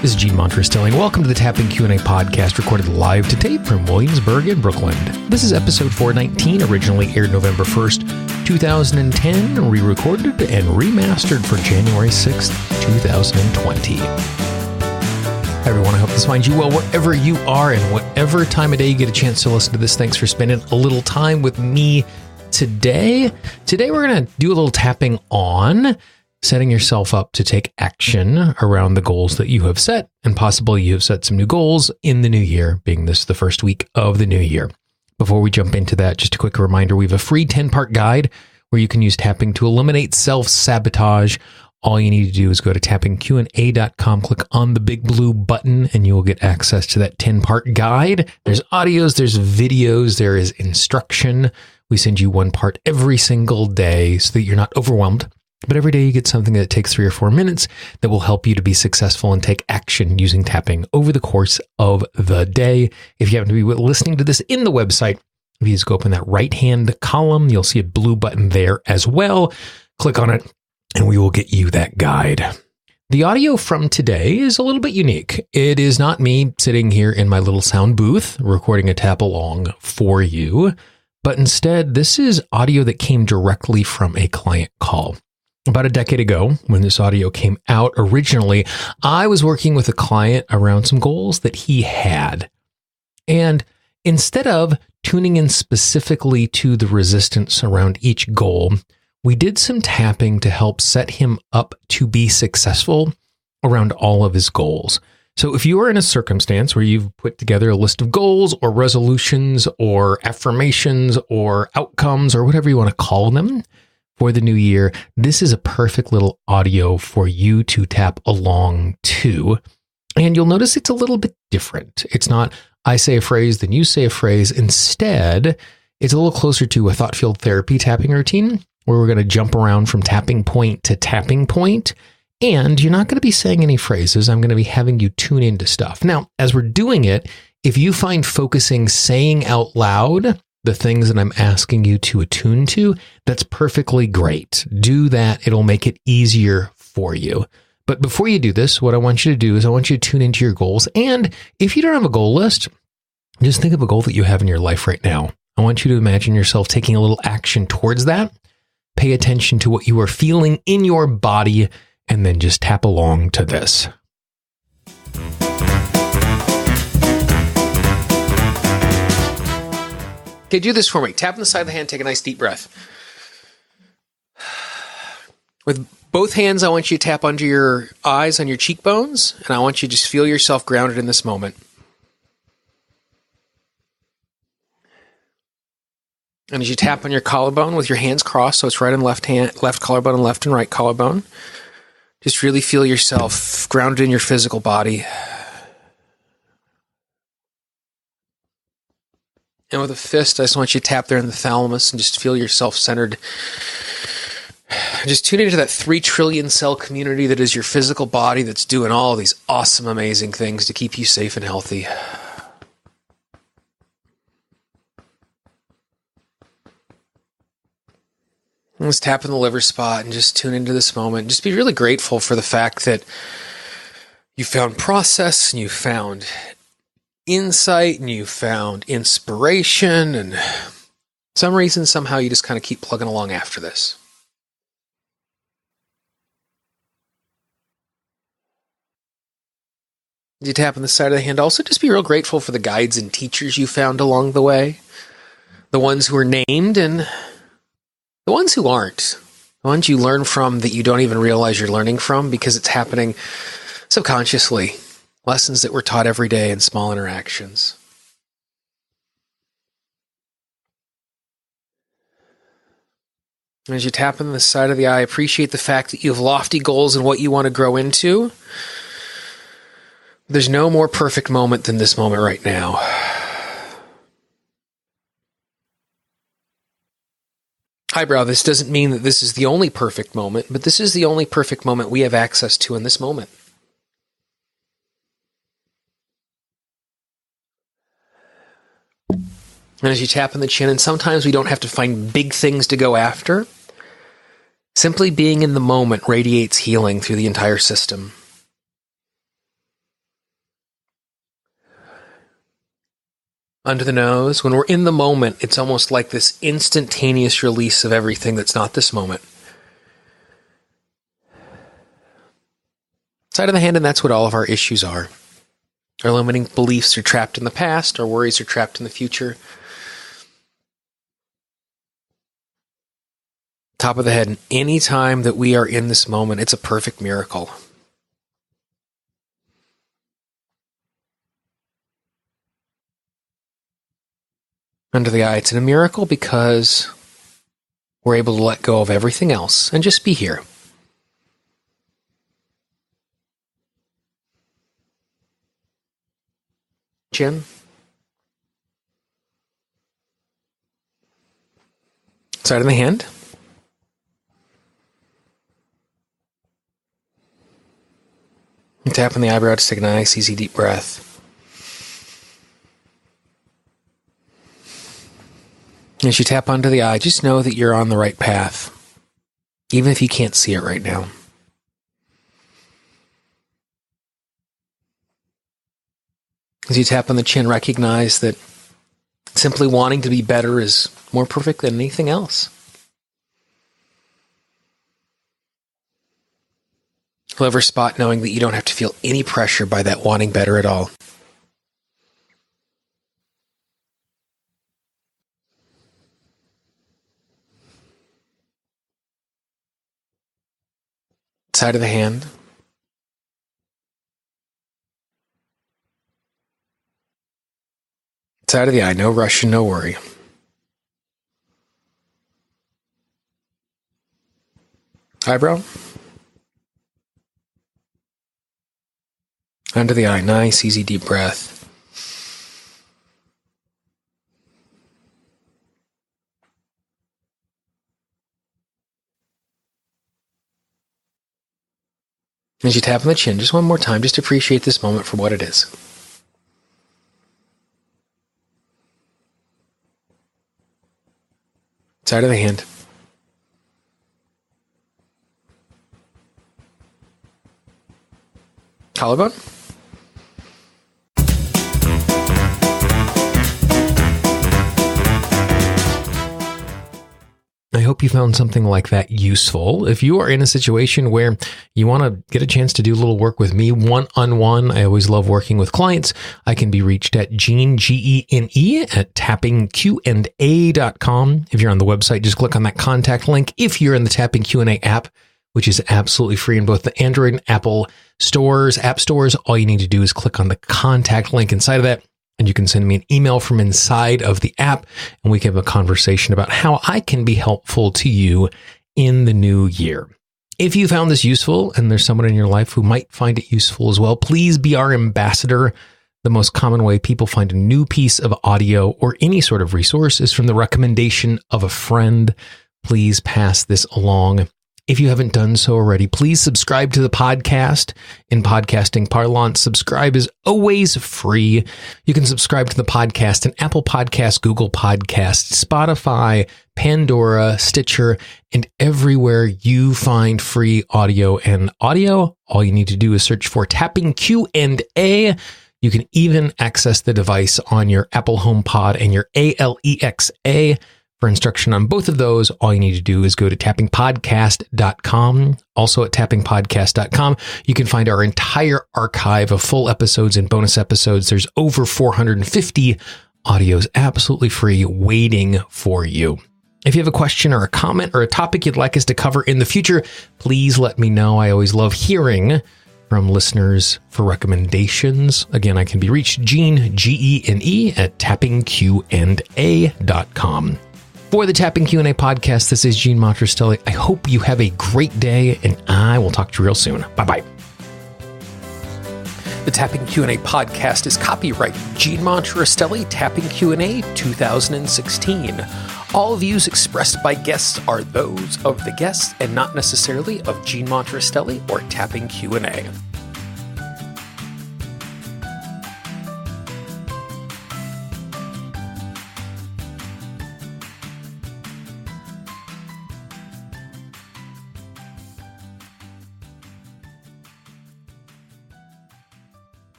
This is Gene Montress-Stilling. Welcome to the Tapping Q&A podcast, recorded live to tape from Williamsburg in Brooklyn. This is episode 419, originally aired November 1st, 2010, re-recorded and remastered for January 6th, 2020. Hi everyone, I hope this finds you well wherever you are and whatever time of day you get a chance to listen to this. Thanks for spending a little time with me today. Today we're going to do a little tapping on setting yourself up to take action around the goals that you have set, and possibly you have set some new goals in the new year, being this the first week of the new year. Before we jump into that, just a quick reminder, we have a free 10-part guide where you can use tapping to eliminate self-sabotage. All you need to do is go to tappingqa.com, click on the big blue button, and you will get access to that 10-part guide. There's audios, there's videos, there is instruction. We send you one part every single day so that you're not overwhelmed. But every day you get something that takes 3 or 4 minutes that will help you to be successful and take action using tapping over the course of the day. If you happen to be listening to this in the website, if you just go open that right-hand column, you'll see a blue button there as well. Click on it, and we will get you that guide. The audio from today is a little bit unique. It is not me sitting here in my little sound booth recording a tap along for you, but instead, this is audio that came directly from a client call. About a decade ago, when this audio came out originally, I was working with a client around some goals that he had. And instead of tuning in specifically to the resistance around each goal, we did some tapping to help set him up to be successful around all of his goals. So if you are in a circumstance where you've put together a list of goals or resolutions or affirmations or outcomes or whatever you want to call them, for the new year, this is a perfect little audio for you to tap along to. And you'll notice it's a little bit different. It's not, I say a phrase, then you say a phrase. Instead, it's a little closer to a thought-field therapy tapping routine, where we're going to jump around from tapping point to tapping point. And you're not going to be saying any phrases. I'm going to be having you tune into stuff. Now, as we're doing it, if you find focusing, saying out loud the things that I'm asking you to attune to, that's perfectly great. Do that. It'll make it easier for you. But before you do this, what I want you to do is I want you to tune into your goals. And if you don't have a goal list, just think of a goal that you have in your life right now. I want you to imagine yourself taking a little action towards that. Pay attention to what you are feeling in your body, and then just tap along to this. Okay, do this for me. Tap on the side of the hand, take a nice deep breath. With both hands, I want you to tap under your eyes, on your cheekbones, and I want you to just feel yourself grounded in this moment. And as you tap on your collarbone with your hands crossed, so it's right and left collarbone and left and right collarbone, just really feel yourself grounded in your physical body. And with a fist, I just want you to tap there in the thalamus and just feel yourself centered. Just tune into that 3 trillion cell community that is your physical body that's doing all these awesome, amazing things to keep you safe and healthy. Let's tap in the liver spot and just tune into this moment. Just be really grateful for the fact that you found process and you found insight and you found inspiration, and some reason, somehow you just kind of keep plugging along after this. You tap on the side of the hand. Also, just be real grateful for the guides and teachers you found along the way. The ones who are named and the ones who aren't. The ones you learn from that you don't even realize you're learning from because it's happening subconsciously. Lessons that were taught every day in small interactions. As you tap on the side of the eye, appreciate the fact that you have lofty goals and what you want to grow into. There's no more perfect moment than this moment right now. Eyebrow, this doesn't mean that this is the only perfect moment, but this is the only perfect moment we have access to in this moment. And as you tap on the chin, and sometimes we don't have to find big things to go after. Simply being in the moment radiates healing through the entire system. under the nose. When we're in the moment, it's almost like this instantaneous release of everything that's not this moment. Side of the hand, and that's what all of our issues are. Our limiting beliefs are trapped in the past. Our worries are trapped in the future. Top of the head, and any time that we are in this moment, it's a perfect miracle. Under the eye, it's a miracle because we're able to let go of everything else and just be here. Chin. Side of the hand. And tap on the eyebrow to take a nice, easy, deep breath. As you tap onto the eye, just know that you're on the right path, even if you can't see it right now. As you tap on the chin, recognize that simply wanting to be better is more perfect than anything else. Clever spot, knowing that you don't have to feel any pressure by that wanting better at all. Side of the hand. Side of the eye, no rush and no worry. Eyebrow. Under the eye, nice, easy, deep breath. As you tap on the chin, just one more time, just appreciate this moment for what it is. Side of the hand. Collarbone. I hope you found something like that useful. If you are in a situation where you want to get a chance to do a little work with me one-on-one, I always love working with clients. I can be reached at Gene, Gene, at tappingqa.com. If you're on the website, just click on that contact link. If you're in the Tapping Q&A app, which is absolutely free in both the Android and Apple stores, app stores, all you need to do is click on the contact link inside of that. And you can send me an email from inside of the app, and we can have a conversation about how I can be helpful to you in the new year. If you found this useful and there's someone in your life who might find it useful as well, please be our ambassador. The most common way people find a new piece of audio or any sort of resource is from the recommendation of a friend. Please pass this along. If you haven't done so already, please subscribe to the podcast. In podcasting parlance, subscribe is always free. You can subscribe to the podcast in Apple Podcasts, Google Podcasts, Spotify, Pandora, Stitcher, and everywhere you find free audio and audio. All you need to do is search for Tapping Q&A. You can even access the device on your Apple HomePod and your Alexa. For instruction on both of those, all you need to do is go to tappingpodcast.com. Also at tappingpodcast.com, you can find our entire archive of full episodes and bonus episodes. There's over 450 audios absolutely free waiting for you. If you have a question or a comment or a topic you'd like us to cover in the future, please let me know. I always love hearing from listeners for recommendations. Again, I can be reached, Gene, Gene, at tappingqa.com. For the Tapping Q&A podcast, this is Gene Montrestelli. I hope you have a great day, and I will talk to you real soon. Bye-bye. The Tapping Q&A podcast is copyright Gene Montrestelli, Tapping Q&A 2016. All views expressed by guests are those of the guests and not necessarily of Gene Montrestelli or Tapping Q&A.